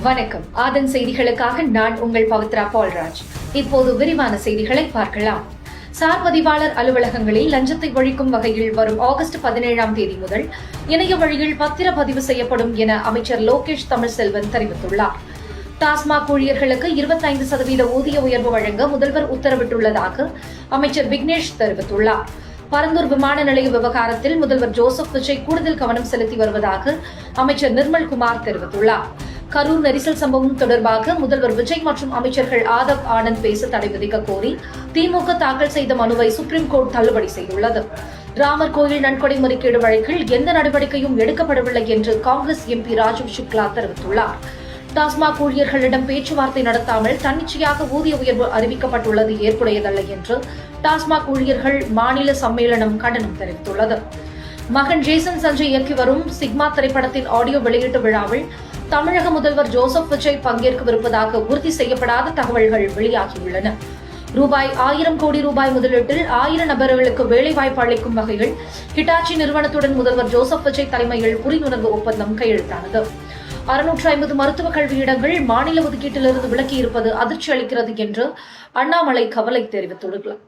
வணக்கம். ஆதன் செய்திகளுக்காக நான் உங்கள் பவித்ரா பால்ராஜ். இப்போது விரிவான செய்திகளை பார்க்கலாம். சார் பதிவாளர் அலுவலகங்களில் லஞ்சத்தை ஒழிக்கும் வகையில் வரும் ஆகஸ்ட் 17ஆம் தேதி முதல் இணைய வழியில் பத்திரப்பதிவு செய்யப்படும் என அமைச்சர் லோகேஷ் தமிழ்செல்வன் தெரிவித்துள்ளார். டாஸ்மாக் ஊழியர்களுக்கு 25% ஊதிய உயர்வு வழங்க முதல்வர் உத்தரவிட்டுள்ளதாக அமைச்சர் விக்னேஷ் தெரிவித்துள்ளார். பரந்தூர் விமான நிலைய விவகாரத்தில் முதல்வர் ஜோசப் விஜய் கூடுதல் கவனம் செலுத்தி வருவதாக அமைச்சர் நிர்மல்குமார் தெரிவித்துள்ளார். கரூர் நெரிசல் சம்பவம் தொடர்பாக முதல்வர் விஜய் மற்றும் அமைச்சர்கள் ஆதவ் ஆனந்த் பேச தடை விதிக்க கோரி திமுக தாக்கல் செய்த மனுவை சுப்ரீம் கோர்ட் தள்ளுபடி செய்துள்ளது. ராமர் கோயில் நன்கொடை முறைகேடு வழக்கில் எந்த நடவடிக்கையும் எடுக்கப்படவில்லை என்று காங்கிரஸ் எம்பி ராஜீவ் சுக்லா தெரிவித்துள்ளார். டாஸ்மாக் ஊழியர்களிடம் பேச்சுவார்த்தை நடத்தாமல் தன்னிச்சையாக ஊதிய உயர்வு அறிவிக்கப்பட்டுள்ளது ஏற்புடையதல்ல என்று டாஸ்மாக் ஊழியர்கள் மாநில சம்மேளனம் கண்டனம் தெரிவித்துள்ளது. மகன் ஜேசன் சஞ்சய் இயக்கி வரும் சிக்மா திரைப்படத்தின் ஆடியோ வெளியீட்டு விழாவில் தமிழக முதல்வர் ஜோசப் விஜய் பங்கேற்கவிருப்பதாக உறுதி செய்யப்படாத தகவல்கள் வெளியாகியுள்ளன. ரூபாய் 1000 கோடி முதலீட்டில் 1000 நபர்களுக்கு வேலைவாய்ப்பு அளிக்கும் வகையில் ஹிட்டாச்சி நிறுவனத்துடன் முதல்வர் ஜோசப் விஜய் தலைமையில் புரிந்துணர்வு ஒப்பந்தம் கையெழுத்தானது. 650 மருத்துவக் கல்வியிடங்கள் மாநில ஒதுக்கீட்டிலிருந்து விலக்கியிருப்பது அதிர்ச்சி அளிக்கிறது என்று அண்ணாமலை கவலை தெரிவித்துள்ளார்.